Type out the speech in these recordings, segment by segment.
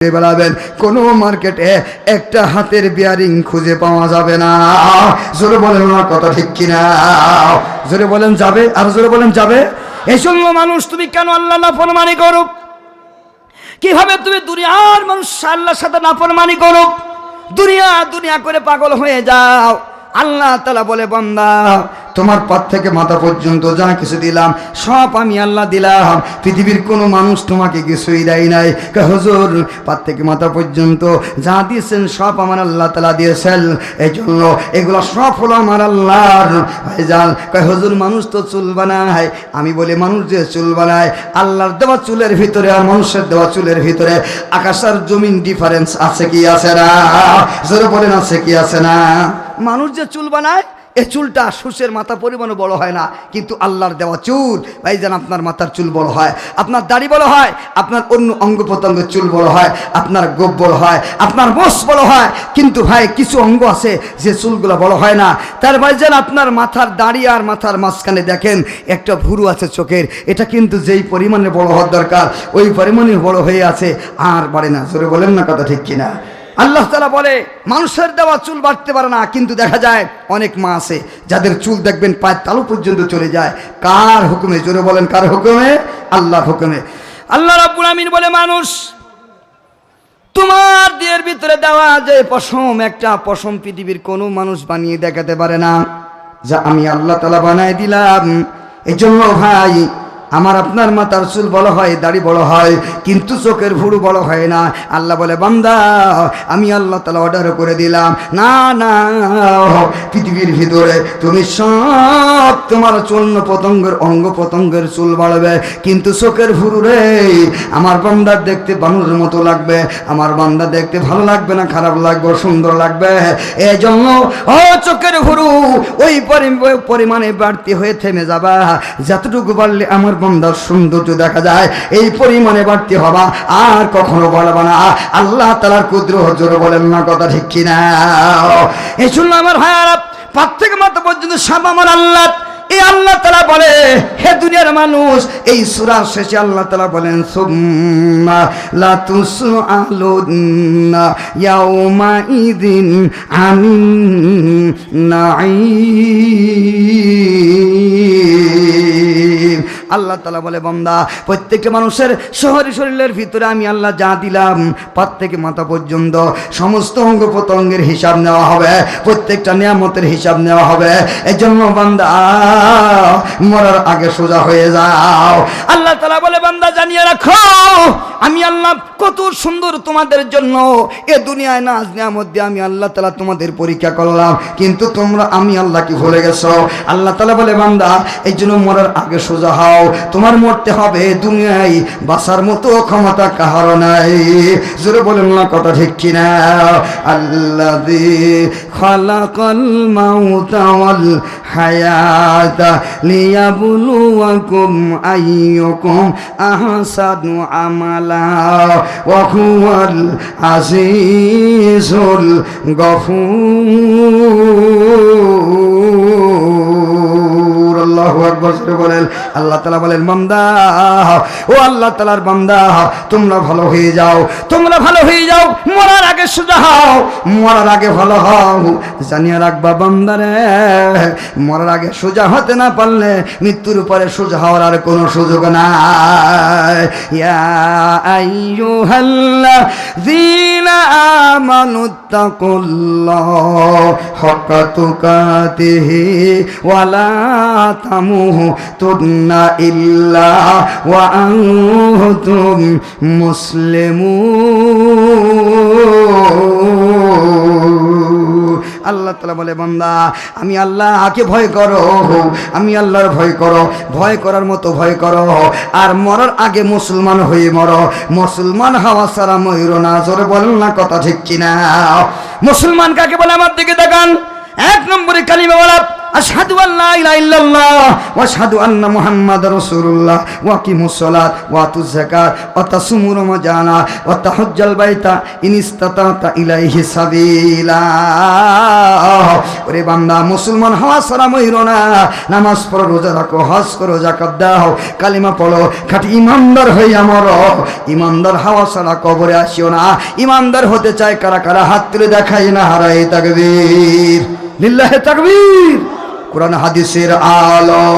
বেলাবেন কোনো মার্কেটে একটা হাতের বিয়ারিং খুঁজে পাওয়া যাবে না। জোরে বলেন না কথা ঠিক কিনা? জোরে বলেন যাবে, আর জোরে বলেন যাবে। এই জন্য মানুষ তুমি কেন আল্লাহ নাফরমানি করো? কিভাবে তুমি দুনিয়ার মানুষ আল্লাহর সাথে নাফরমানি করো? দুনিয়া দুনিয়া করে পাগল হয়ে যাও। আল্লাহ তাআলা বলে, বান্দা তোমার পা থেকে মাথা পর্যন্ত যা কিছু দিলাম সব আমি আল্লাহ দিলাম। পৃথিবীর কোনো মানুষ তোমাকে কিছুই দেয় নাই। হুজুর পা থেকে মাথা পর্যন্ত যা দিয়েছেন সব আমার আল্লাহ তাআলা দিয়েছেন, এই জন্য এগুলো সব হলো আমার আল্লাহর। ভাইজান কয় হুজুর মানুষ তো চুল বানায়। আমি বলি মানুষ যে চুল বানায়, আল্লাহর দেওয়া চুলের ভিতরে আর মানুষের দেওয়া চুলের ভিতরে আকাশ আর জমিন ডিফারেন্স আছে কি আছে না? জোরে বলেন আছে কি আছে না? মানুষ যে চুল বানায় এই চুলটা সুসের মাথা পরিমাণও বড় হয় না, কিন্তু আল্লাহর দেওয়া চুল ভাইজান আপনার মাথার চুল বড় হয়, আপনার দাড়ি বড় হয়, আপনার অন্য অঙ্গ প্রত্যঙ্গের চুল বড় হয়, আপনার গোপ বড় হয়, আপনার মোষ বড় হয়। কিন্তু ভাই কিছু অঙ্গ আছে যে চুলগুলো বড় হয় না। তার ভাইজান আপনার মাথার দাড়ি আর মাথার মাঝখানে দেখেন একটা ভুরু আছে চোখের, এটা কিন্তু যেই পরিমাণে বড় হওয়ার দরকার ওই পরিমাণে বড় হয়ে আছে, আর বাড়ে না। জোরে বলেন না কথা ঠিক কিনা? আল্লাহ তাআলা বলে মানুষের দেওয়া চুল বাড়তে পারে না, কিন্তু দেখা যায় অনেক মা আছে যাদের চুল দেখবেন পায়ের তালু পর্যন্ত চলে যায়। কার হুকুমে? জোরে বলেন কার হুকুমে? আল্লাহর হুকুমে। আল্লাহ রাব্বুল আমিন বলে, মানুষ তোমার দেহের ভিতরে দেওয়া যে পশম, একটা পশম পৃথিবীর কোনো মানুষ বানিয়ে দেখাতে পারে না, যা আমি আল্লাহ তাআলা বানায় দিলাম। এই জন্য ভাই আমার আপনার মাথার চুল বড় হয়, দাড়ি বড় হয়, কিন্তু চোখের ভুরু বড় হয় না। আল্লাহ বলে, বান্দা আমি আল্লাহ তাআলা অর্ডার করে দিলাম, না না পৃথিবীর ভিতরে তুমি সব তোমার চূর্ণ পতঙ্গের অঙ্গ পতঙ্গের চুল বাড়বে, কিন্তু চোখের ভুরু রে আমার বান্দার দেখতে বানুরের মতো লাগবে। আমার বান্দা দেখতে ভালো লাগবে না, খারাপ লাগবে, সুন্দর লাগবে। এই জন্য ও চোখের ভুরু ওই পরিমাণে বাড়তি হয়ে থেমে যাবা, যতটুকু বাড়লে আমার বান্দার সৌন্দর্য দেখা যায় এই পরিমাণে বাড়তি হবা, আর কখনো বাড়বা না। আল্লাহ তাআলার কুদরত। জোরে বলেন না কথা ঠিক কিনা? এই জন্য আমার ভাইয়ারা পাত থেকে মাথা পর্যন্ত সব আমার আল্লাহ। এই আল্লাহ তাআলা বলে, হে দুনিয়ার মানুষ, এই সূরার শেষে আল্লাহ তাআলা বলেন, সুম্মা লা তুসআলুন্না ইয়াউমা ইযিন আনিন নাঈম। আল্লাহ তাআলা বলে, বান্দা প্রত্যেকটা মানুষের শহরে শরীরের ভিতরে আমি আল্লাহ যা দিলাম পাত থেকে মাথা পর্যন্ত সমস্ত অঙ্গ প্রত্যঙ্গের হিসাব নেওয়া হবে, প্রত্যেকটা নিয়ামতের হিসাব নেওয়া হবে। এই জন্য বান্দা মরার আগে সোজা হয়ে যাও। আল্লাহ তাআলা বলে, বান্দা জানিয়ে রাখো আমি আল্লাহ কত সুন্দর তোমাদের জন্য এ দুনিয়ায় নাজ নিয়ামত দিয়ে আমি আল্লাহ তাআলা তোমাদের পরীক্ষা করলাম, কিন্তু তোমরা আমি আল্লাহকে ভুলে গেছো। আল্লাহ তাআলা বলে, বান্দা এই জন্য মরার আগে সোজা হও। তোমার মরতে হবে, দুনিয়ায় বাঁচার মতো ক্ষমতা কাহার নাই। জোরে বলেন না কথা ঠিক কিনা? আল্লাযী খালাকাল মাউতা ওয়াল হায়াতা লিয়াবলুয়াকুম আইয়ুকুম আহসানু আমালা ওয়া হুয়াল আজিজুল গফুর। আল্লাহু আকবার। বলেন আল্লাহ তাআলা বলেন, বান্দা ও আল্লাহ তাআলার বান্দা তোমরা ভালো হয়ে যাও, তোমরা ভালো হয়ে যাও, মরার আগে সোজা হও, মরার আগে ভালো হও। জানিয়ে রাখবা বান্দারে, মরার আগে সোজা হতে না পারলে মৃত্যুর উপরে সোজা হওয়ার আর কোনো সুযোগ নাই। ইয়া আইয়ুহাল্লাযীনা আমানুত্তাকুল্লাহ হাক্কা তুকাতিহি ওয়া লা তামুতুন্না ইল্লা ওয়া আনতুম মুসলিমুন। আল্লাহ তাআলা বলে, বান্দা আমি আল্লাহকে ভয় করো, আমি আল্লাহর ভয় করো, ভয় করার মতো ভয় করো, আর মরার আগে মুসলমান হয়ে মরো। মুসলমান হওয়া ছাড়া মরো না। জোরে বলেন না কথা ঠিক কিনা? মুসলমান কাকে বলে? আমার দিকে দেখান। এক নম্বরে কালিমা বলা আশহাদু আল্লা ইলাহা ইল্লাল্লাহ ওয়া আশহাদু আন্না মুহাম্মাদার রাসূলুল্লাহ ওয়া আকিমুস সালাত ওয়া আতুজ যাকাত ওয়া তাসুমু রমাজানা ওয়া তাহাজ্জাল বাইতা ইন ইসতাতাতা ইলাইহি সাবিলা। ওরে বান্দা, মুসলমান হওয়া ছাড়া মইরো না। নামাজ পড়ো, রোজা রাখো, হজ করো, যাকাত দাও, কালিমা পড়ো, খাঁটি ইমানদার হইয়া মরো। ইমানদার হওয়া ছাড়া কবরে আসিও না। ইমানদার হতে চায় কারা কারা? হাত তুলে দেখাই না। হারাই তাকবীর, লিল্লাহি তাকবীর। কোরআন হাদিসের আলো,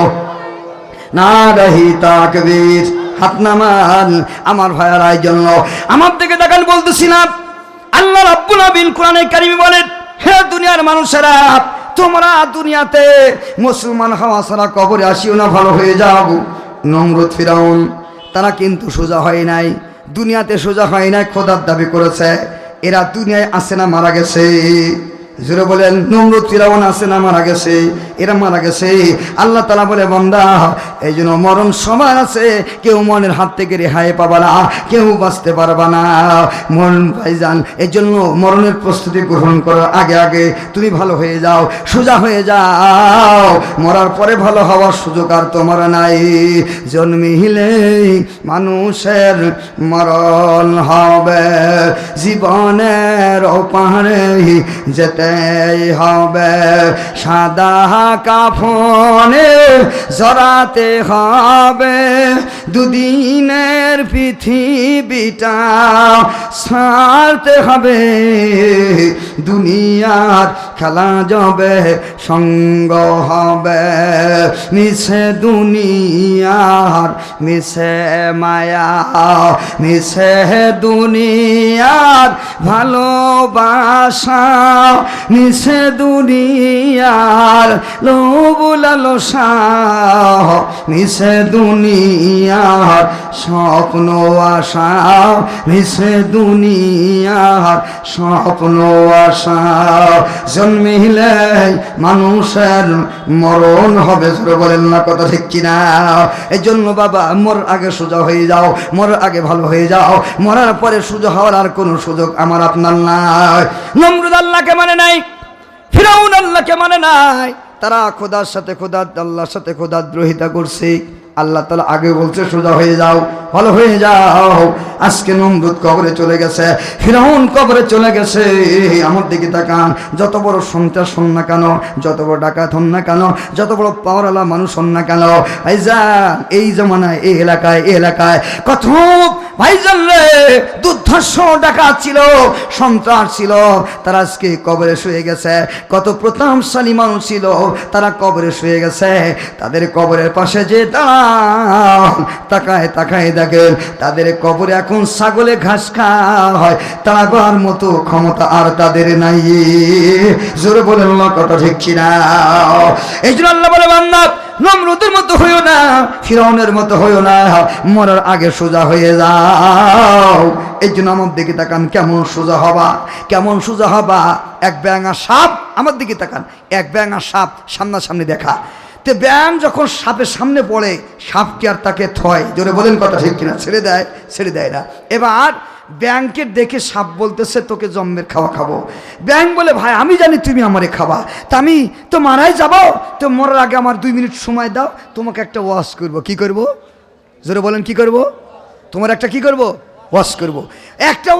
নারাহি তাকবীর। হাত নামান আমার ভাইয়ার জন্য। আমার দিকে দেখান, বলতেছি না। আল্লাহ রাব্বুল আলামিন কোরআনে কারিমে বলেন, হে দুনিয়ার মানুষেরা, তোমরা দুনিয়াতে মুসলমান হওয়া ছাড়া কবরে আসিও না, ভালো হয়ে যাও। নমরুদ, ফিরাউন, তারা কিন্তু সোজা হয় নাই। দুনিয়াতে সোজা হয় নাই, খোদার দাবি করেছে। এরা দুনিয়ায় আসে না, মারা গেছে। জোরে বলেন, নমরুদ ফিরাউন আছে না মারা গেছে? এরা মারা গেছে। আল্লাহ তাআলা বলে, বান্দা, এই জন্য মরণ সময় আছে। কেউ মনের হাত থেকে রেহাই পাবা না, কেউ বাঁচতে পারবা না। মরণ ভাইজান, এই জন্য মরণের প্রস্তুতি গ্রহণ করার আগে আগে তুমি ভালো হয়ে যাও, সোজা হয়ে যাও। মরার পরে ভালো হওয়ার সুযোগ আর তোমার নাই। জন্মিলে মানুষের মরণ হবে, জীবনের পাহাড়ে যেতে হবে। সাদা কাফনে জড়াতে হবে, দুদিনের পৃথিবীটা ছাড়তে হবে। দুনিয়ার খেলা যাবে, সঙ্গ হবে মিছে দুনিয়ার, মিছে মায়া, মিছে দুনিয়ার ভালোবাসা, মিছে দুনিয়ার লোভ লালসা, মিছে দুনিয়ার স্বপ্ন আশা, মিছে দুনিয়ার স্বপ্ন আশা। জন্মিলে মানুষের মরণ হবে। জোরে বলেন না, কথা ঠিক কিনা? এই জন্য বাবা, মরার আগে সোজা হয়ে যাও, মরার আগে ভালো হয়ে যাও। মরার পরে সোজা হওয়ার আর কোনো সুযোগ আমার আপনার নাই। নমরুদ আল্লাহকে মানে নাই, ফিরাউন আল্লাহকে মানে নাই। তারা খোদার সাথে আল্লাহর সাথে খোদার দ্রোহিতা করছে। আল্লাহ তাআলা আগে বলছে সোজা হয়ে যাও, ভালো হয়ে যাও। আজকে নমরুদ কবরে চলে গেছে, ফিরাউন কবরে চলে গেছে। আমার দিকে তাকান, যত বড় সন্ত্রাস হন না কেন, যত বড় ডাকাত হন না কেন, যত বড় পাওয়ারওয়ালা মানুষ হন না কেন, ভাইজান এই জমানায় এই এলাকায় কত ভাইজান রে দুর্ধর্ষ ডাকাত ছিল, সন্ত্রাস ছিল, তারা আজকে কবরে শুয়ে গেছে। কত প্রতাপশালী মানুষ ছিল, তারা কবরে শুয়ে গেছে। তাদের কবরের পাশে যে তাকায় দেখেন, তাদের কবরে এখন ছাগলে ঘাস খায়। তাড়াবার মতো ক্ষমতা আর তাদের নাই। জোরে বলেন না, কথা ঠিক কিনা? এই জন্য আল্লাহ বলে, বান্দা, নমরুদের মতো হইও না, ফিরাউনের মতো হইও না, মরার আগে সোজা হয়ে যাও। এই জন্য আমার দিকে তাকান, কেমন সোজা হবা, কেমন সোজা হবা। এক ব্যাঙা সাপ, আমার দিকে তাকান, এক ব্যাঙা সাপ সামনাসামনি দেখা। তে ব্যাঙ যখন সাপের সামনে পড়ে, সাপ কি আর তাকে থয়? জোরে বলেন, কথা ঠিক কিনা? ছেড়ে দেয় না। এবার ব্যাংকের দেখে সাপ বলতেছে, তোকে জম্মের খাওয়া খাবো। ব্যাংক বলে, ভাই আমি জানি তুমি আমারে খাবা, তা আমি তো মারাই যাবো, তো মরার আগে আমার 2 মিনিট সময় দাও, তোমাকে একটা ওয়াশ করবো। কি করব? জোরে বলেন, কি করব? তোমার একটা কি করব? ওয়াশ করব। একটা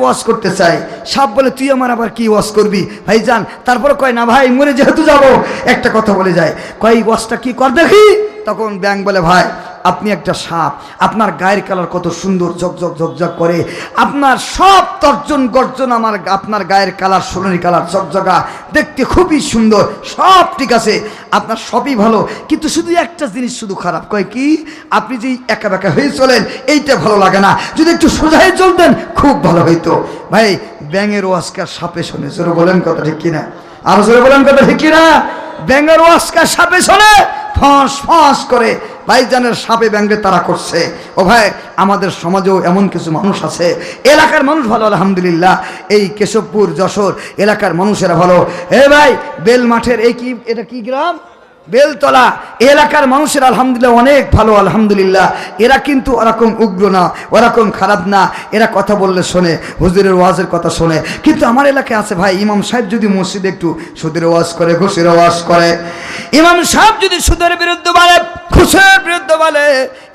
ওয়াশ করতে চাই। সাপ বলে, তুই আমার আবার কি ওয়াশ করবি ভাইজান? তারপরে কয়, না ভাই, মরে যেহেতু যাবো, একটা কথা বলে যায়। কয়, ওয়াশটা কি কর দেখি। তখন ব্যাংক বলে, ভাই আপনি একটা সাপ, আপনার গায়ের কালার কত সুন্দর, ঝকঝক করে, আপনার সব তর্জন গর্জন আপনার গায়ের কালার সোনালি কালার, ঝকঝকা, দেখতে খুবই সুন্দর, সব ঠিক আছে, আপনার সবই ভালো, কিন্তু শুধু একটা জিনিস শুধু খারাপ। কয় কি? আপনি যে একা বেঁকা হয়ে চলেন, এইটা ভালো লাগে না, যদি একটু সোজা হয়ে চলতেন খুব ভালো হইতো। ভাই ব্যাঙের ওয়াজকার সাপে শোনে। জোরে বলেন, কথা ঠিক কিনা? আর জোরে বলেন, কথা ঠিক কিনা? ব্যাঙের ওয়াজকার সাপে শোনে, ফস করে ভাইজানের সাপে ব্যাঙে তারা করছে। ও ভাই, আমাদের সমাজেও এমন কিছু মানুষ আছে, এলাকার মানুষ ভালো আলহামদুলিল্লাহ, এই কেশবপুর যশোর এলাকার মানুষেরা ভালো। হে ভাই, বেল মাঠের এটা কি গ্রাম? বেলতলা এলাকার মানুষের আলহামদুলিল্লাহ অনেক ভালো, আলহামদুলিল্লাহ। এরা কিন্তু ওরকম উগ্র না, ওরকম খারাপ না, এরা কথা বললে শোনে, হুজুরের ওয়াজের কথা শোনে। কিন্তু আমার এলাকায় আছে ভাই, ইমাম সাহেব যদি মসজিদে একটু সুদের ওয়াজ করে, ঘুষের ওয়াজ করে, ইমাম সাহেব যদি সুদের বিরুদ্ধে বলে, ঘুষের বিরুদ্ধে বলে,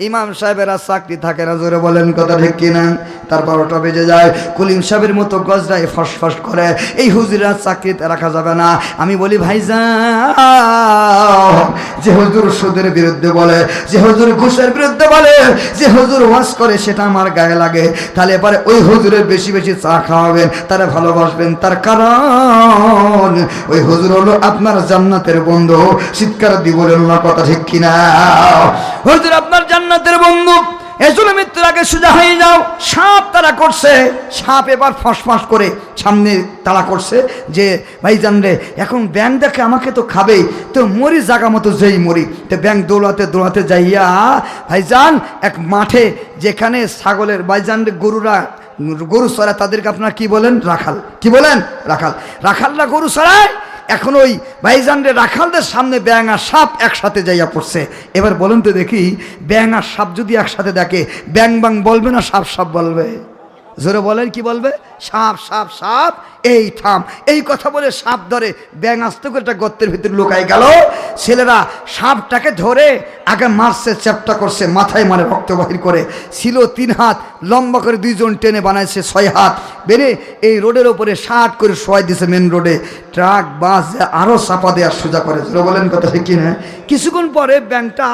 ইমাম সাহেবেরা চাকরি থাকে না, জোরে বলেন কথা ঠিক কিনা? তার 12টা বেজে যায়, কলিম সাহেবের মতো গজরায় ফসফস করে, এই হুজুরের চাকরিতে রাখা যাবে না। আমি বলি ভাইজান, যে হুজুর সুদের বিরুদ্ধে বলে, যে হুজুর ঘুষের বিরুদ্ধে বলে, যে হুজুর ওয়াজ করে, সেটা আমার গায়ে লাগে, তাহলে এবারে ওই হুজুরের বেশি বেশি চা খাওয়াবেন, তারা ভালোবাসবেন। তার কারণ ওই হুজুর হলো আপনার জান্নাতের বন্ধু। চিৎকার দিয়ে বলেন না কথা ঠিক কিনা? হুজুর আপনার জান্নাতের বন্ধু, এজন্য মৃত্যুর আগে সোজা হয়ে যাও। সাপ তারা করছে, সাপ এবার ফসফস করে সামনে তাড়া করছে যে ভাইজান রে, এখন ব্যাং দেখে আমাকে তো খাবেই, তো মরি জাগা মতো যেই মরি। তো ব্যাং দৌড়াতে দৌড়াতে যাইয়া ভাইজান এক মাঠে, যেখানে ছাগলের ভাইজান রে গরু চড়ায়, তাদেরকে আপনারা কি বলেন? রাখাল। কি বলেন? রাখাল। রাখালরা গরু চড়ায়। এখন ওই ভাইজানরে রাখালদের সামনে ব্যাং আর সাপ একসাথে যাইয়া পড়ছে। এবার বলেন তো দেখি, ব্যাং আর সাপ যদি একসাথে দেখে, ব্যাং বাং বলবে না সাপ সাপ বলবে? জোরে বলেন, কি বলবে? সাপ সাপ সাপ, এই থাম, এই কথা বলে সাপ ধরে, ব্যাং আস্তে করে একটা গর্তের ভিতরে লুকাই গেল। ছেলেরা সাপটাকে ধরে আগে মারছে, চ্যাপটা করছে, মাথায় মারে রক্ত বাহির করে। ছিল 3 হাত লম্বা করে, 2 জন টেনে বানাইছে 6 হাত, বেনে এই রোডের ওপরে 60 করে শোয়াই দিছে মেন রোডে। ট্রাক বাস আরও চাপা দেওয়ার সোজা করে। জোরে বলেন কথা ঠিক কিনা? কিছুক্ষণ পরে ব্যাংটা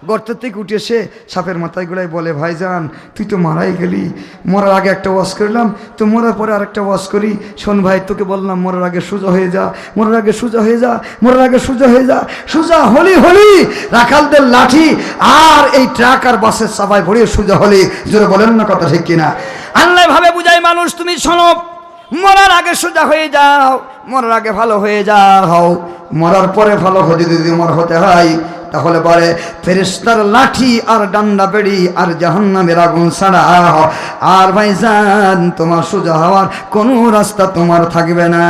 গর্তের থেকে উঠে এসে সাপের মাথায় গুলাই বলে, ভাইজান তুই তো মারাই গেলি, মরার আগে একটা ওয়াজ করলাম, তো মরার পরে আরেকটা ওয়াজ করি। শোন ভাই, তোকে বললাম মরার আগে সোজা হয়ে যা, মরার আগে সোজা হয়ে যা, মরার আগে সোজা হয়ে যা। সোজা হলি হলি রাখালদের লাঠি আর এই ট্রাক আর বাসের চাপায় ভরিয়ে সোজা হলি। জোরে বলেন না কথা ঠিক কিনা? আল্লাহ ভাবে বুঝাই মানুষ, তুমি শোনো, মরার আগে সোজা হয়ে যাও, মরার আগে ভালো হয়ে যাও, মরার পরে ভালো হতে যদি মর হতে হয়, তাহলে পরে ফেরেশতার লাঠি আর ডান্ডা বেড়ি আর জাহান্নামের আগুন ছাড়া আর ভাইজান তোমার সোজা হওয়ার কোনো রাস্তা তোমার থাকবে না।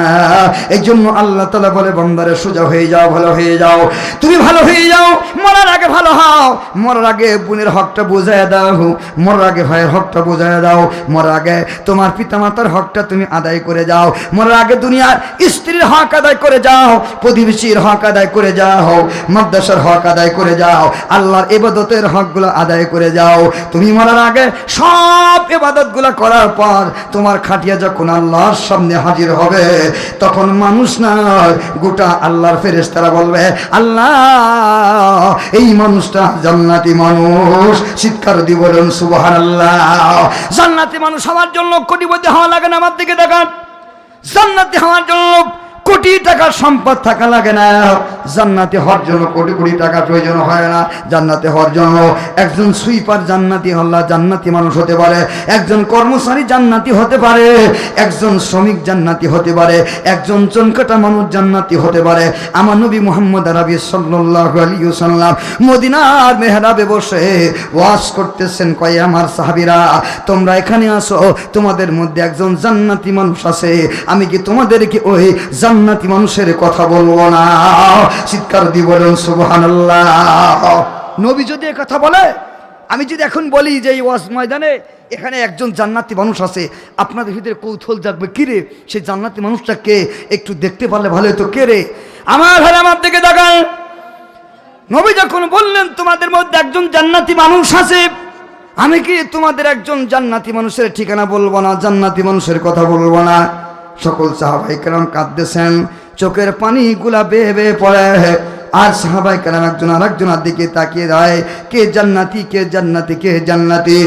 এই জন্য আল্লাহ তাআলা বলে, বান্দারে সোজা হয়ে যাও, ভালো হয়ে যাও, তুমি ভালো হয়ে যাও, মরার আগে ভালো হও, মরার আগে বোনের হকটা বুঝাইয়া দাও, মরার আগে ভাইয়ের হকটা বুঝাইয়া দাও, মরার আগে তোমার পিতামাতার হকটা তুমি আদায় করে যাও, মরার আগে দুনিয়ার স্ত্রীর হক আদায় করে যাও, প্রতিবেশীর হক আদায় করে যাও, মাদ্রাসার হক আদায় করে যাও, আল্লাহর ইবাদতের হকগুলো আদায় করে যাও। তুমি মরার আগে সব ইবাদতগুলো করার পর তোমার খাটিয়া যখন আল্লাহর সামনে হাজির হবে, তখন মানুষ নয়, গোটা আল্লাহর ফেরেশতারা বলবে, আল্লাহ এই মানুষটা জান্নাতি মানুষ। চিৎকার দিয়ে বলেন সুবহানাল্লাহ। জান্নাতি মানুষ হওয়ার জন্য কোটিপতি হওয়া লাগে না। আমার দিকে দেখান, জান্নাতি হওয়ার জন্য কোটি টাকার সম্পদ থাকা লাগে না। জান্নাতি হওয়ার জন্য কোটি কোটি টাকা প্রয়োজন হয় না। জান্নাতি হওয়ার জন্য একজন সুইপার জান্নাতি হল্লা জান্নাতি মানুষ হতে পারে, একজন কর্মচারী জান্নাতি হতে পারে, একজন শ্রমিক জান্নাতি হতে পারে, একজন চনকাটা মানুষ জান্নাতি হতে পারে। আমার নবী মুহাম্মদ আরবি সাল্লাল্লাহু আলাইহি ওয়াসাল্লাম মদিনার মেহরাবে বসে ওয়াজ করতেছেন, কয় আমার সাহাবীরা তোমরা এখানে আসো, তোমাদের মধ্যে একজন জান্নাতি মানুষ আছে, আমি কি তোমাদেরকে ওই জান্নাতি মানুষের কথা বলবো না? চিৎকার দিয়ে বলেন সুবহানাল্লাহ। নবী যদি এই কথা বলে, আমি যদি এখন বলি যে এই ওয়াজ ময়দানে এখানে একজন জান্নাতি মানুষ আছে, আপনাদের ভিতরে কৌতূহল জাগবে, কি রে সেই জান্নাতি মানুষটা কে? একটু দেখতে পারলে ভালো হতো, কে রে? আমার ভাই আমার দিকে তাকান। নবী যখন বললেন তোমাদের মধ্যে একজন জান্নাতি মানুষ আছে, আমি কি তোমাদের একজন জান্নাতি মানুষের ঠিকানা বলবো না, জান্নাতি মানুষের কথা বলবো না? সকল সাহাবায়ে কেরাম কাঁদতেছেন, চোখের পানি গুলা বেয়ে বেয়ে পড়ে। আর সাহাবায়ে কেরাম একজন আরেকজনের দিকে তাকিয়ে দেয়, কে জান্নাতি, কে জান্নাতি, কে জান্নাতি।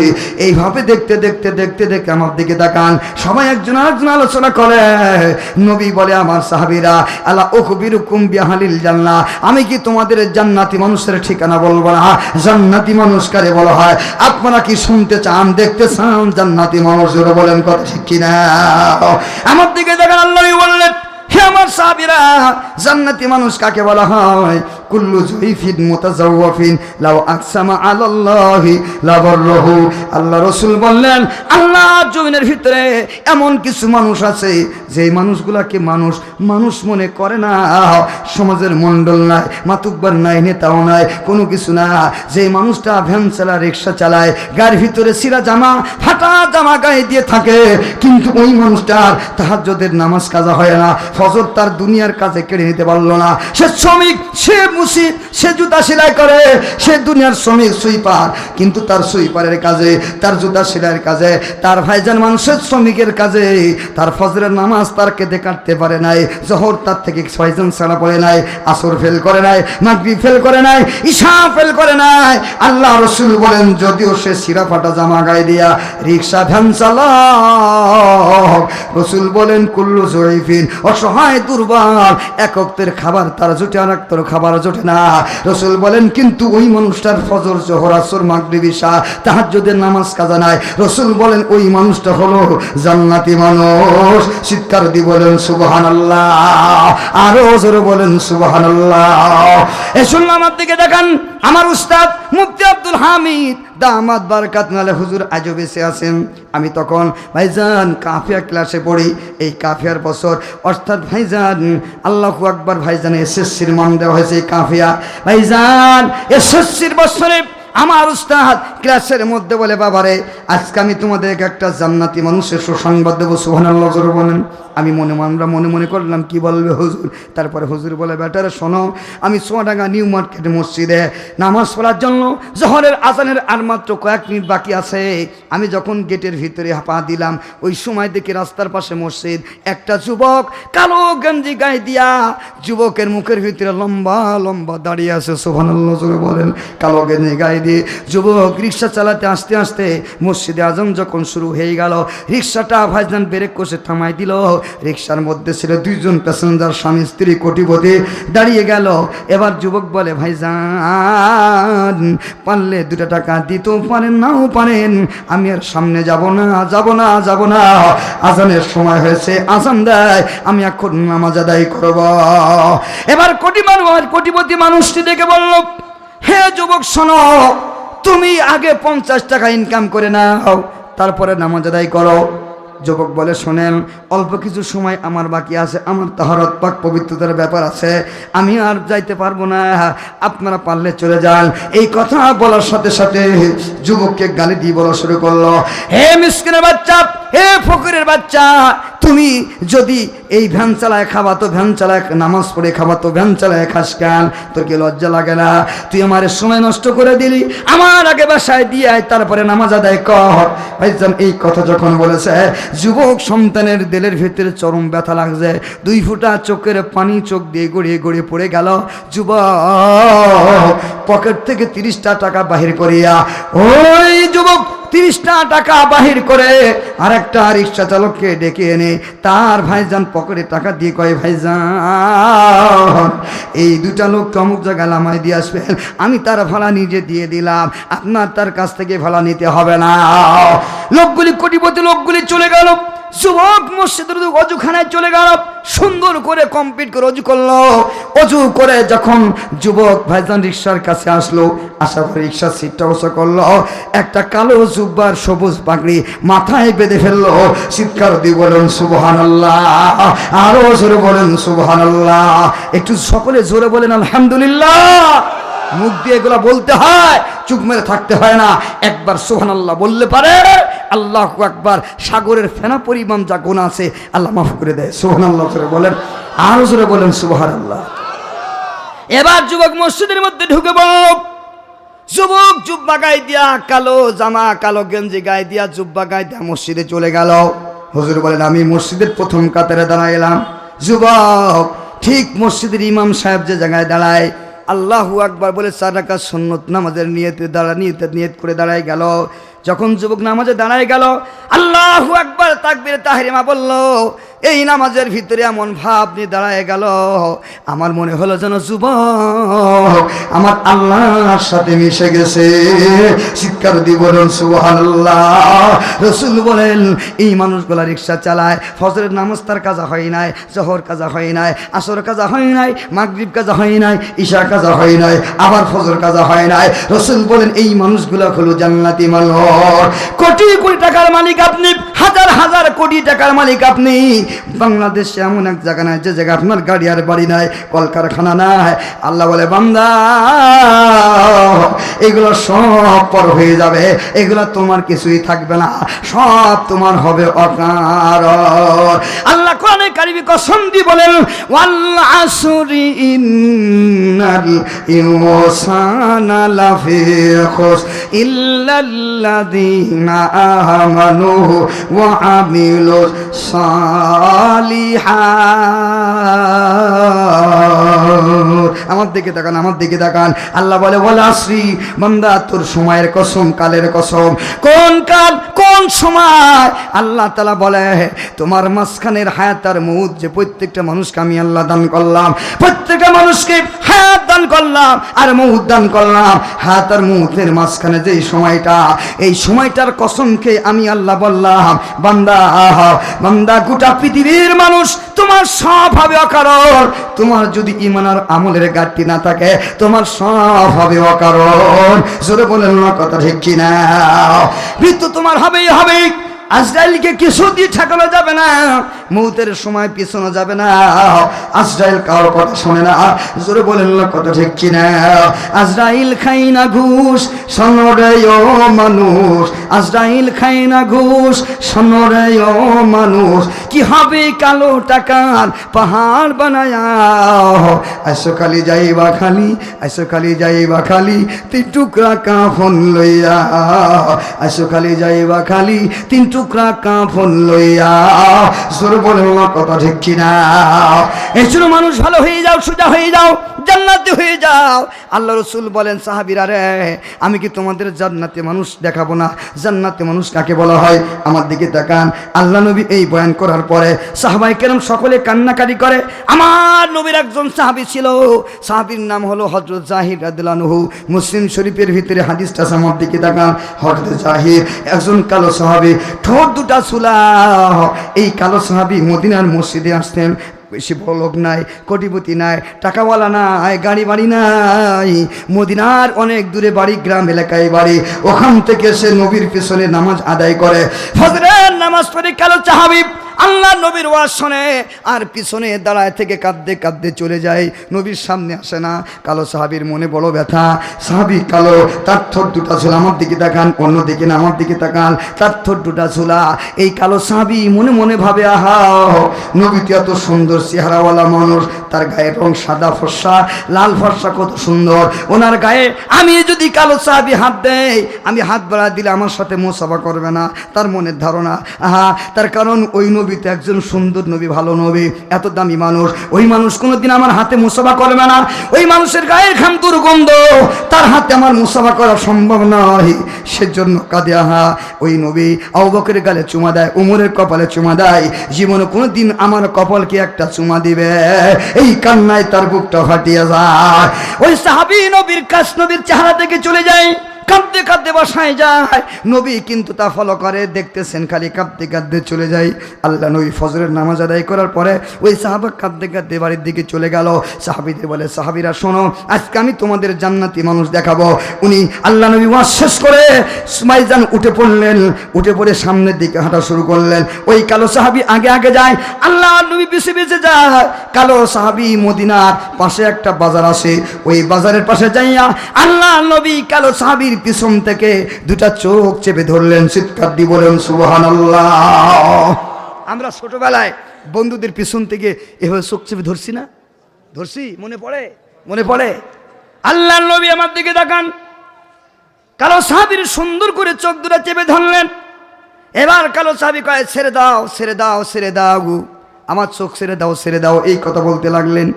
এইভাবে দেখতে দেখতে দেখতে দেখতে আমার দিকে তাকান, সবাই একজন আরেকজন আলোচনা করে। নবী বলে, আমার সাহাবীরা, আলা উখবিরুকুম বিআহলিল জান্নাহ, আমি কি তোমাদের জান্নাতি মানুষের ঠিকানা বলবো না? জান্নাতি মানুষ কারে বলা হয়? আপনারা কি শুনতে চান, দেখতে চান জান্নাতি মানুষ? জোরে বলেন কথা ঠিক কিনা? আমার দিকে তাকান, আল্লাহ বললেন, হে আমার সাহাবীরা, জান্নাতি মানুষ কাকে বলা হয়? কুল্লু জুইফিন মুতাজাওয়াফিন লাউ আকসামা আলাল্লাহি লাবাররাহু। আল্লাহ রাসূল বললেন, আল্লাহ জমিনের ভিতরে এমন কিছু মানুষ আছে যে মানুষগুলাকে মানুষ মনে করে না, সমাজের মণ্ডল নাই, মাতুব্বার নাই, নেতাও নাই, কোনো কিছু না। যে মানুষটা ভ্যান চালায়, রিক্সা চালায়, গায়ের ভিতরে ছিঁড়া জামা, ফাটা জামা গায়ে দিয়ে থাকে, কিন্তু ওই মানুষটার তাহাজ্জুদের নামাজ কাজা হয় না, ফজর তার দুনিয়ার কাজে কেড়ে নিতে পারলো না। সে শ্রমিক, সে মুসিদ, সে জুতা সেলাই করে, সে দুনিয়ার শ্রমিক সুইপার, কিন্তু তার সুইপারের কাজে, তার জুতা সেলাইয়ের কাজে, তার ভাইজান মানুষের শ্রমিকের কাজে তার ফজরের নামাজ তার কেঁদে কাটতে পারে নাই, জোহর তার থেকে ছয়জন ছাড়া পড়ে নাই, আসর ফেল করে নাই, মাগরিব ফেল করে নাই, ঈশা ফেল করে নাই। আল্লাহ রাসূল বলেন, যদিও সে ছিঁড়া ফাটা জামা গায়ে দিয়া রিক্সা ভ্যান চালাক, রাসূল বলেন কুল্লু জয়ফিন, অসহায় দুর্বল, এক ওয়াক্তের খাবার তার জোটে, আর একটার খাবার জোটে না। রাসূল বলেন, কিন্তু ওই মানুষটার ফজর, জোহর, আসর, মাগরিব, ঈশা, তাহাজ্জুদের নামাজ কাজা নাই। রাসূল বলেন, ওই মানুষটা হলো জান্নাতি মানুষ। চিৎকার দিয়ে বলেন সুবহানাল্লাহ, আরো জোরে বলেন সুবহানাল্লাহ। এই শুনলাম, আমার দিকে দেখান, আমার উস্তাদ মুফতি আব্দুল হামিদ দামাত বারাকাত নালে হুজুর আজও বেঁচে আছেন। আমি তখন ভাইজান কাফিয়া ক্লাসে পড়ি, এই কাফিয়ার বছর, অর্থাৎ ভাইজান আল্লাহু আকবার, ভাইজান এসএসসির মান দেওয়া হয়েছে এই কাফিয়া। ভাইজান এসএসসির বছরে আমার উস্তাদ ক্লাসের মধ্যে বলে, বাবারে আজকে আমি তোমাদেরকে একটা জান্নাতি মানুষের সুসংবাদ দেবো। সুবহানাল্লাহ জোরে বলেন। আমি আমরা মনে মনে করলাম কি বলবে হুজুর। তারপরে হুজুর বলে, বেটারে শোনো, আমি সোয়াডাঙ্গা নিউ মার্কেট মসজিদে নামাজ পড়ার জন্য জোহরের আজানের আর মাত্র কয়েক মিনিট বাকি আছে। আমি যখন গেটের ভিতরে পা দিলাম, ওই সময় দেখি রাস্তার পাশে মসজিদ, একটা যুবক কালো গঞ্জি গায়ে দিয়া, যুবকের মুখের ভিতরে লম্বা লম্বা দাঁড়িয়ে আছে। সুবহানাল্লাহ জোরে বলেন। কালো গঞ্জি গায়ে দিয়ে যুবক রিক্সা চালাতে আস্তে আস্তে মসজিদে আজান যখন শুরু হয়ে গেল, রিক্সাটা ভাইজান ব্রেক কষে থামাই দিল। রিক্সার মধ্যে ছিল দুইজন প্যাসেঞ্জার, স্বামী স্ত্রী কোটিপতি, দাঁড়িয়ে গেল। এবার যুবক বলে, ভাইজান পারলে 2 টাকা দিতেও পারেন, নাও পারেন, আমি আর সামনে যাব না। আজানের সময় হয়েছে, আজান দেয়, আমি এখন নামাজ আদায় করব। এবার কোটিপতি মানুষটি দেখে বলল, হে যুবক শোনো, তুমি আগে 50 টাকা ইনকাম করে নাও, তারপরে নামাজ আদায় করো। যুবক বলে, শোনেন, অল্প কিছু সময় আমার বাকি আছে, আমার তাহারত পাক পবিত্রতার ব্যাপার আছে, আমি আর যাইতে পারবো না, আপনারা পারলে চলে যান। এই কথা বলার সাথে সাথে যুবককে গালি দিয়ে বলা শুরু করলো, হে মিসকিনের বাচ্চা, হে ফকিরের বাচ্চা, তুমি যদি এই ভ্যান চালায় খাবা তো ভ্যান চালায়, নামাজ পড়ে খাবা তো ভ্যান চালায় খাস কেন? তোর কি লজ্জা লাগে না? তুই আমার সময় নষ্ট করে দিলি, আমার আগে বাসায় দিয়ে আয়, তারপরে নামাজ আদায় কর। ভাইজান এই কথা যখন বলেছে, যুবক সন্তানের দিলের ভিতরে চরম ব্যথা লাগছে, 2 ফোঁটা চোখের পানি চোখ দিয়ে গড়িয়ে গড়িয়ে পড়ে গেল। যুবক পকেট থেকে 30টা টাকা বাহির করিয়া, ওই যুবক 30টা টাকা বাহির করে আরেকটা রিক্সা চালককে ডেকে এনে তার ভাইজান পকেটে টাকা দিয়ে কয়, ভাইজান এই 2টা লোক অমুক জায়গায় নামায় দিয়ে আসবেন, আমি তার ভাড়া নিজে দিয়ে দিলাম, আপনার তার কাছ থেকে ভাড়া নিতে হবে না। লোকগুলি, কোটিপতি লোকগুলি চলে গেল। যুবক মসজিদের অজুখানায় চলে গেল, সুন্দর করে কমপ্লিট করে অজু করলো। অজু করে যখন যুবক ভাইজান রিক্সার কাছে আসলো, আসার পর রিক্সার সিটটা বসা করলো, একটা কালো জুব্বার সবুজ পাগড়ি মাথায় বেঁধে ফেললো। চিৎকার দিয়ে বলেন সুবহানাল্লাহ, আরো জোরে বলেন সুবহানাল্লাহ, একটু সকলে জোরে বলেন আলহামদুলিল্লাহ। মুখ দিয়ে এগুলা বলতে হয়, চুপ মেরে থাকতে হয় না। একবার সুবহানাল্লাহ বললে পারে আল্লাহু আকবার, সাগরের ফেনা পরিমাণ যা গুনাহ আছে আল্লাহ মাফ করে দেয়। সুবহানাল্লাহ জোরে বলেন, আরো জোরে বলেন সুবহানাল্লাহ। এবার যুবক মসজিদের মধ্যে ঢুকে বলল, যুবক জুব্বা গায়ে দিয়া, কালো জামা কালো গেঞ্জি গায়ে দিয়া, জুব্বা গায়ে দিয়া মসজিদে চলে গেল। হুজুর বলেন, আমি মসজিদের প্রথম কাতারে দাঁড়াইলাম। যুবক ঠিক মসজিদের ইমাম সাহেব যে জায়গায় দাঁড়ায়, আল্লাহু আকবার বলে 4 রাকাত সুন্নত নামাজের নিয়ত করে দাঁড়ায় গেল। যখন যুবক নামাজে দাঁড়ায় গেল, আল্লাহু আকবার তাকবীরে তাহরিমা বলল, এই নামাজের ভিতরে এমন ভাব নিয়ে দাঁড়ায় গেল, আমার মনে হলো যেন যুবক আমার আল্লাহর সাথে মিশে গেছে। চিৎকার দিয়ে বলুন সুবহানাল্লাহ। রাসূল বলেন এই মানুষগুলা রিকশা চালায়, ফজরের নামাজ তার কাজা হয় নাই, জোহর কাজা হয় নাই, আসর কাজা হয় নাই, মাগরিব কাজা হয় নাই, ঈশা কাজা হয় নাই, আবার ফজর কাজা হয় নাই। রাসূল বলেন এই মানুষগুলা হলো জান্নাতি মানুষ। কোটি কোটি টাকার মালিক আপনি, হাজার হাজার কোটি টাকার মালিক আপনি, বাংলাদেশে এমন এক জায়গা নাই যে জায়গা আপনার গাড়ি আর বাড়ি নাই, কলকারখানা নাই। আল্লাহ বলে বান্দা এগুলো সব পর হয়ে যাবে, এগুলো তোমার কিছুই থাকবে না, সব তোমার হবে অকার। আল্লাহ কোরআনে কারিমে কসম দিয়ে বলেন ওয়াল আসরি ইন্নাল ইনসানা লাফি খুস ইল্লাল্লাযীনা আমানু ওয়া আমিলুস সালিহাত। আমার দিকে তাকান, আমার দিকে তাকান। আল্লাহ বলে ওয়াল আসরি, বান্দা তোর সময়ের কসম, কালের কসম। কোন কাল, কোন সময়? আল্লাহ তাআলা বলে তোমার মাঝখানের হায়াত আর মউত, যে প্রত্যেকটা মানুষকে আমি আল্লাহ দান করলাম, প্রত্যেকটা মানুষকে হায়াত দান করলাম আর মউত দান করলাম। হায়াত আর মউতের মাঝখানে যেই সময়টা, এই সময়টার কসমকে আমি আল্লাহ বললাম বান্দা, বান্দা গোটা পৃথিবীর মানুষ তোমার সব হবে অকারণ। তোমার যদি ঈমান আর আমলের ঘাটতি না থাকে, তোমার সব হবে অকারণ। জোরে বলেন না কথা ঠিক কিনা? মৃত্যু তোমার হবেই হবে। আজরাইলকে কিছু দিয়ে ঠেকানো যাবে না, মৌতের সময় পিছনো যাবে না। আজরাইল কারোর কথা শোনে না। জোরে বলেন না কথা ঠিক কিনা? আজরাইল খাই না ঘুষ, শোনরে ও মানুষ। আজরাইল খাই না ঘুষ, শোনরে ও মানুষ। কি হবে কালো টাকার পাহাড় বানায়া, আইসো খালি যাইবা খালি, আইসো খালি যাইবা খালি, তিন টুকরা কাফন লইয়া। আইসো খালি যাইবা খালি, তিন টুকরা কাফন লইয়া। জোরে বলেন না কথা ঠিক কিনা? এই জন্য মানুষ ভালো হয়ে যাও, সোজা হয়ে যাও, জান্নাতি হয়ে যাও। আল্লাহ রাসূল বলেন সাহাবীরা রে, আমি কি তোমাদের জান্নাতি মানুষ দেখাবো না? জান্নাতি মানুষ কাকে বলা হয়? আমার দিকে তাকান। আল্লাহ নবী এই বয়ান করার পরে সাহাবায়ে কেরাম সকলে কান্নাকাটি করে। আমার নবীর একজন সাহাবী ছিল, সাহাবীর নাম হলো হযরত জাহির রাদিয়াল্লাহু আনহু। মুসলিম শরীফের ভিতরে হাদিসটা আছে, আমার দিকে তাকান। হযরত জাহির একজন কালো সাহাবী, ঠোঁট দুটা চুলা। এই কালো সাহাবী মদিনার মসজিদে আসতেন। বেশি বড় লোক নাই, কোটিপতি নাই, টাকাওয়ালা নাই, গাড়ি বাড়ি নাই, মদিনার অনেক দূরে বাড়ি, গ্রাম এলাকায় বাড়ি। ওখান থেকে সে নবীর পিছনে নামাজ আদায় করে। ফজরের নামাজ পড়ে কালো সাহাবী আল্লাহ নবীর ওয়াজ শোনে আর পিছনে দাঁড়ায় থেকে কাঁদতে কাঁদতে চলে যায়, নবীর সামনে আসে না। কালো সাহাবীর মনে বড় ব্যথা। সাহাবী কালো, তার ঠোঁট দুটা ঝোলা। আমার দিকে তাকান, অন্য দিকে না, আমার দিকে তাকান। তার ঠোঁট দুটা ঝোলা। এই কালো সাহাবী মনে মনে ভাবে আহা, নবী তো এত সুন্দর চেহারাওয়ালা মানুষ, তার গায়ের রং সাদা ফর্সা, লাল ফর্সা, কত সুন্দর। ওনার গায়ে আমি যদি কালো সাহাবী হাত দেয়, আমি হাত বাড়া দিলে আমার সাথে মুসাফা করবে না, তার মনের ধারণা। আহা, তার কারণ ওই নবী তো একজন সুন্দর নবী, ভালো নবী, এত দামি মানুষ। ওই মানুষ কোনোদিন আমার হাতে মুসাফা করবে না। ওই মানুষের গায়ের ঘাম দুর্গন্ধ, তার হাতে আমার মুসাফা করা সম্ভব নয়। সেজন্য কাঁদে। আহা, ওই নবী আবু বকরের গালে চুমা দেয়, উমরের কপালে চুমা দেয়, জীবনে কোনোদিন আমার কপালকে একটা চুমা দিবে? এই কান্নায় তার বুকটা ফাটিয়ে যায়। ওই সাহাবী নবীর কাছ, নবীর চেহারা থেকে চলে যায়, কাঁদতে কাঁদতে বাসায় যায়। নবী কিন্তু তা ফলো করে, দেখতেছেন খালি কাঁদতে কাঁদতে চলে যায়। আল্লাহ নবী ফজরের নামাজ আদায় করার পরে ওই সাহাবা কাঁদতে কাঁদতে বাড়ির দিকে চলে গেল। সাহাবীদের বলে, সাহাবীরা শোনো, আজকে আমি তোমাদের জান্নাতি মানুষ দেখাবো। উনি আল্লাহ নবী ওয়াজ শেষ করে সুমাইজান উঠে পড়লেন, উঠে পড়ে সামনের দিকে হাঁটা শুরু করলেন। ওই কালো সাহাবী আগে আগে যায়, আল্লাহ নবী পিছে পিছে যায়। কালো সাহাবী মদিনার পাশে একটা বাজার আছে, ওই বাজারের পাশে যাইয়া আল্লাহ নবী কালো সাহাবীর পিছন থেকে দুটা চোখ চেপে ধরলেন। চিৎকার দিয়ে বলেন সুবহানাল্লাহ। আমরা ছোটবেলায় বন্ধুদের পিছন থেকে এভাবে চোখ চেপে ধরছি না? ধরছি? মনে পড়ে? মনে পড়ে? আল্লাহ নবী আমার দিকে তাকান, কালো সাহাবীর সুন্দর করে চোখ দুটা চেপে ধরলেন। এবার কালো সাহাবী কয়, ছেড়ে দাও, ছেড়ে দাও, ছেড়ে দাও, আমার চোখ ছেড়ে দাও, ছেড়ে দাও, এই কথা বলতে লাগলেন।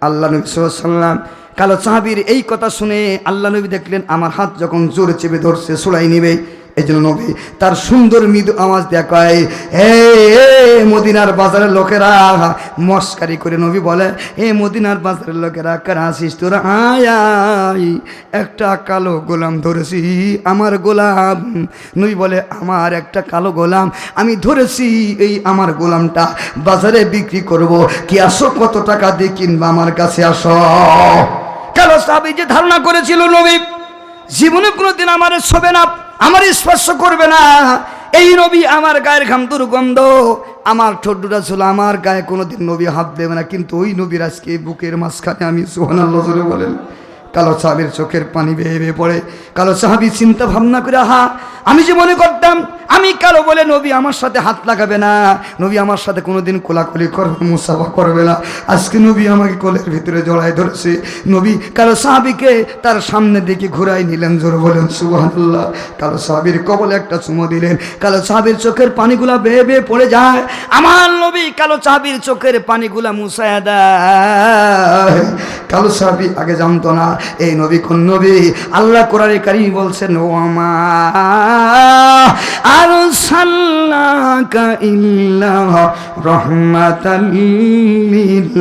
আল্লাহ নবী সাল্লাল্লাহু আলাইহি ওয়াসাল্লাম কালো সাহাবীর এই কথা শুনে আল্লাহ নবী দেখলেন আমার হাত যখন জোরে চেপে ধরছে, ছুড়াই নিবে, এই জন্য নবী তার সুন্দর মৃদু আওয়াজ দেয়া কয়, হে মদিনার বাজারের লোকেরা মস্কারি করে নবী বলে, এ মদিনার বাজারের লোকেরা কারা আসিস তোরা, আয় আয়, একটা কালো গোলাম ধরেছি, আমার গোলাম। নবী বলে, আমার একটা কালো গোলাম আমি ধরেছি, এই আমার গোলামটা বাজারে বিক্রি করব, কি আসো কত টাকা দিয়ে কিনবা, আমার কাছে আসো। কালো সাহাবী যে ধারণা করেছিল নবী জীবনে কোনোদিন আমার ছবে না, আমার স্পর্শ করবে না, এই নবী আমার গায়ের ঘাম দুর্গন্ধ, আমার ঠোঁট দুটা ছিল, আমার গায়ে কোনোদিন নবী হাত দেবে না, কিন্তু ওই নবীর আজকে বুকের মাঝখানে আমি সুবহানাল্লাহ জোরে বলেন। কালো সাহাবীর চোখের পানি বেয়ে বেয়ে পড়ে। কালো সাহাবী চিন্তা ভাবনা করে, আমি যে মনে করতাম আমি কালো বলে নবী আমার সাথে হাত লাগাবে না, নবী আমার সাথে কোনোদিন কোলাকুলি করবে, মুসাফা করবে না, আজকে নবী আমাকে কোলের ভিতরে জড়ায় ধরেছে। নবী কালো সাহাবীকে তার সামনে দিকে ঘুরাই নিলেন, জোরে বলেন সুবহানাল্লাহ। কালো সাহাবীর কবলে একটা চুমো দিলেন, কালো সাহাবীর চোখের পানিগুলা বেয়ে বেয়ে পড়ে যায়। আমার নবী কালো সাহাবীর চোখের পানিগুলা মুছায়া দেয়। কালো সাহাবী আগে জানতো না এই নবী কোন নবী। আল্লাহ কোরআনে কারীম বলছেন, ও আমা আরসালনাকা ইল্লা রাহমাতাল লিল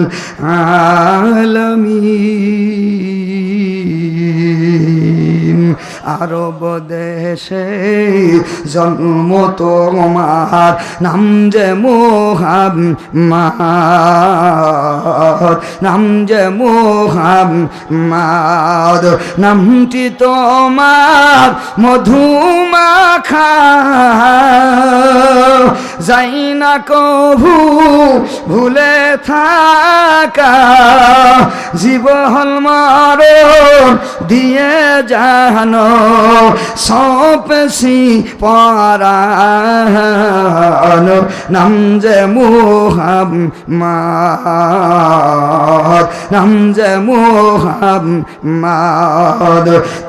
আলামিন। আরব দেশে জন্ম তোমার, নাম যে মুহাম্মদ, নাম যে মুহাম্মদ, নামটি তোমার মধুমাখা, যাই না কভু ভুলে থাকা, জীবন মরণ দিয়ে জানো সপেছি পরাণ, নাম যে মুহাম্মদ, নাম যে মুহাম্মদ,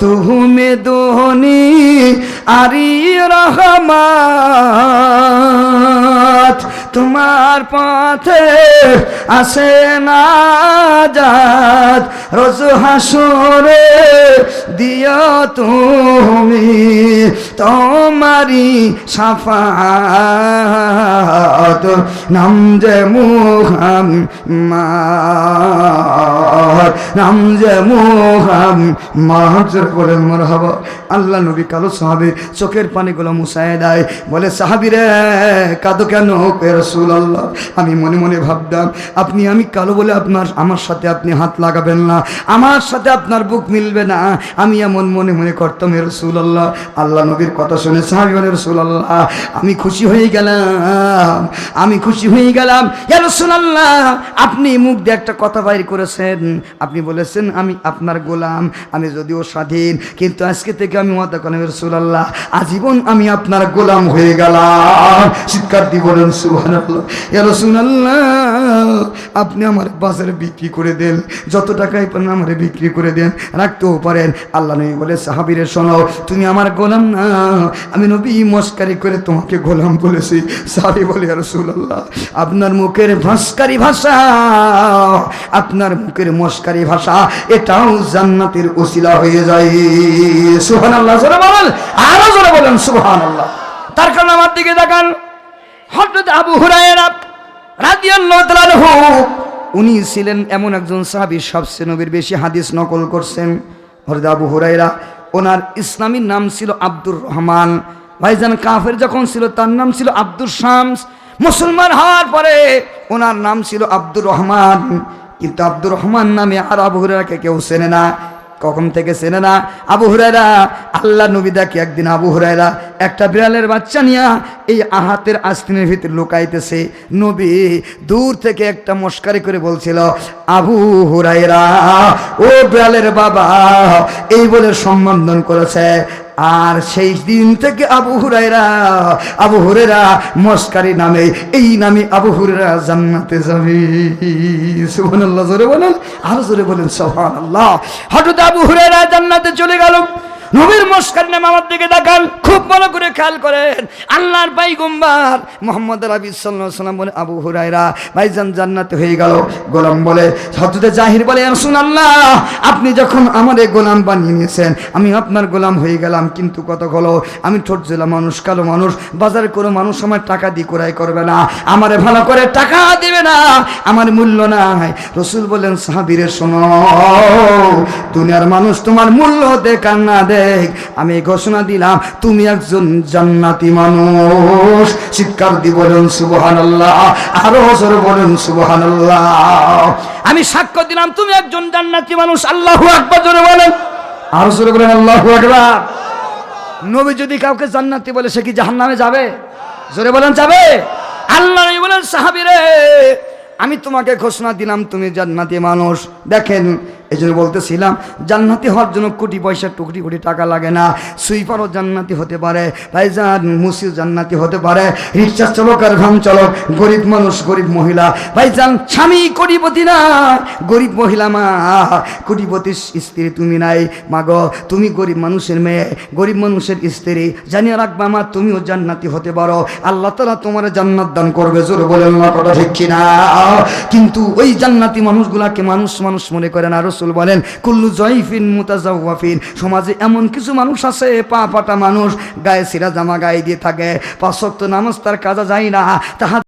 তুমি দুনি আরি রহমত, তোমার পথে আসে না জাত, রোজ হাসরে দিও তুমি তোমারি শাফাত, নাম যে মুহাম্মদ, নাম যে মুহাম্মদ, বলেন মারহাবা। আল্লাহ নবী কালো সাহাবী চোখের পানিগুলো মুছায় দেয়, বলে সাহাবী রে কাঁদো কেন? রাসূলুল্লাহ, আমি মনে মনে ভাবতাম আপনি, আমি কালো বলে আপনার আমার সাথে আপনি হাত লাগাবেন না, আমার সাথে আপনার বুক মিলবে না, আমি এমন মনে মনে করতাম রাসূলুল্লাহ। আল্লাহ নবীর কথা শুনে সাহাবী বলে, রাসূলুল্লাহ আমি খুশি হয়ে গেলাম, আমি খুশি হয়ে গেলাম। ইয়া রাসূলুল্লাহ, আপনি মুখ দিয়ে একটা কথা বাইর করেছেন, আপনি বলেছেন আমি আপনার গোলাম, আমি যদিও স্বাধীন, কিন্তু আজকে থেকে আমি ওয়াদা করলাম রাসূলুল্লাহ আজীবন আমি আপনার গোলাম হয়ে গেলাম। চিৎকার দিয়ে বলেন সুবহানাল্লাহ। ইয়া রাসূলুল্লাহ, আপনি আমার বাজারে বিক্রি করে দেন, যত টাকাই পান আমার বিক্রি করে দেন, রাখতেও পারেন। আল্লাহ নবী বলে, সাহাবীরে শোনো, তুমি আমার গোলাম না, আমি নবী মস্কারি করে তোমাকে গোলাম বলেছি। সাহাবী বলে, ইয়া রাসূলুল্লাহ আপনার মুখের ভাস্কারি ভাষা, আপনার মুখের মস্কারি ভাষা এটাও জান্নাতের ওসিলা হয়ে যায়। সুবহানাল্লাহ, জোরে বলেন, আরো জোরে বলেন সুবহানাল্লাহ। তার কারণে আমার দিকে তাকান, হযরত আবু হুরায়রা রাদিয়াল্লাহু তাআলা আনহু, উনি ছিলেন এমন একজন সাহাবী সবচেয়ে নবীর বেশি হাদিস নকল করছেন। হযরত আবু হুরায়রা, ওনার ইসলামী নাম ছিল আব্দুর রহমান। ভাইজান কাফের যখন ছিল তার নাম ছিল আব্দুর শামস, মুসলমান হওয়ার পরে ওনার নাম ছিল আব্দুর রহমান। কিন্তু আব্দুর রহমান নামে আর আবু হুরায়রাকে কেউ চেনে না। কখন থেকে চেনে না? আবু হুরায়রা, আল্লাহ নবী দেখে একদিন আবু হুরায়রা একটা বিড়ালের বাচ্চা নিয়ে এই আহাতের আস্তিনের ভিতর লুকাইতেছে। নবী দূর থেকে একটা মস্কারি করে বলছিল, আবু হুরায়রা ও বিড়ালের বাবা, এই বলে সম্বোধন করেছে। আর সেই দিন থেকে আবু হুরায়রা মস্কারি নামে, এই নামে আবু হুরায়রা জান্নাতে যাবে। সুবহানাল্লাহ, জোরে বলেন, আরো জোরে বলেন সুবহানাল্লাহ। হঠাৎ আবু হুরায়রা জান্নাতে চলে গেল। নবীর মস্কার নাম আমার দিকে তাকান, খুব ভালো করে খেয়াল করেন। আল্লাহর পয়গম্বর মুহাম্মদ রাবি সাল্লাল্লাহু আলাইহি ওয়াসাল্লাম বলে, আবু হুরায়রা ভাইজান জান্নাতে হয়ে গেল। গোলাম বলে, হযরত জাহির বলে, ইয়া রাসূলুল্লাহ আপনি যখন আমারে গোলাম বানিয়ে নিয়েছেন, আমি আপনার গোলাম হয়ে গেলাম, কিন্তু কত হলো, আমি ঠোঁট জেলা মানুষ, কালো মানুষ, বাজারে কোনো মানুষ আমার টাকা দিয়ে ক্রয় করবে না, আমারে ভালো করে টাকা দিবে না, আমার মূল্য নাই। রাসূল বলেন, সাহাবীরে শোনো, দুনিয়ার মানুষ তোমার মূল্য দেখ আর না দেখ, আমি ঘোষণা দিলাম তুমি একজন জান্নাতি মানুষ। চিৎকার দিয়ে বলুন সুবহানাল্লাহ, আরো জোরে বলুন সুবহানাল্লাহ। আমি সাক্ষ্য দিলাম তুমি একজন জান্নাতি মানুষ। আল্লাহু আকবার, জোরে বলেন, আরো জোরে বলেন আল্লাহু আকবার। নবী যদি কাউকে জান্নাতি বলে সে কি জাহান্নামে যাবে? জোরে বলেন যাবে? আল্লাহ নবী বলেন, সাহাবীরে আমি তোমাকে ঘোষণা দিলাম তুমি জান্নাতি মানুষ। দেখেন, এই জন্য বলতেছিলাম জান্নাতি হওয়ার জন্য কোটি পয়সা কোটি কোটি টাকা লাগে না। সুইপারও জান্নাতি হতে পারে, ভাইজান মুসিও জান্নাতি হতে পারে, রিক্সা চালক আর ভ্যান চালক, গরিব মানুষ গরিব মহিলা, ভাইজান স্বামী কোটিপতি না, গরিব মহিলা মা, কোটিপতির স্ত্রী তুমি নাই মা গো, তুমি গরিব মানুষের মেয়ে, গরিব মানুষের স্ত্রী, জানিয়ে রাখবা মা তুমিও জান্নাতি হতে পারো, আল্লাহ তাআলা তোমার জান্নাত দান করবে। জোরে বলেন না কথা ঠিক কিনা? কিন্তু ওই জান্নাতি মানুষগুলাকে মানুষ মানুষ মনে করে না। রাসূল বলেন, কুল্লু যায়ফিন মুতাজাওয়াফিন, সমাজে এমন কিছু মানুষ আছে পা পাটা মানুষ, গায়ে ছিঁড়া জামা গায়ে দিয়ে থাকে, 5 ওয়াক্ত নামাজ তার কাজা যায় না, তাহার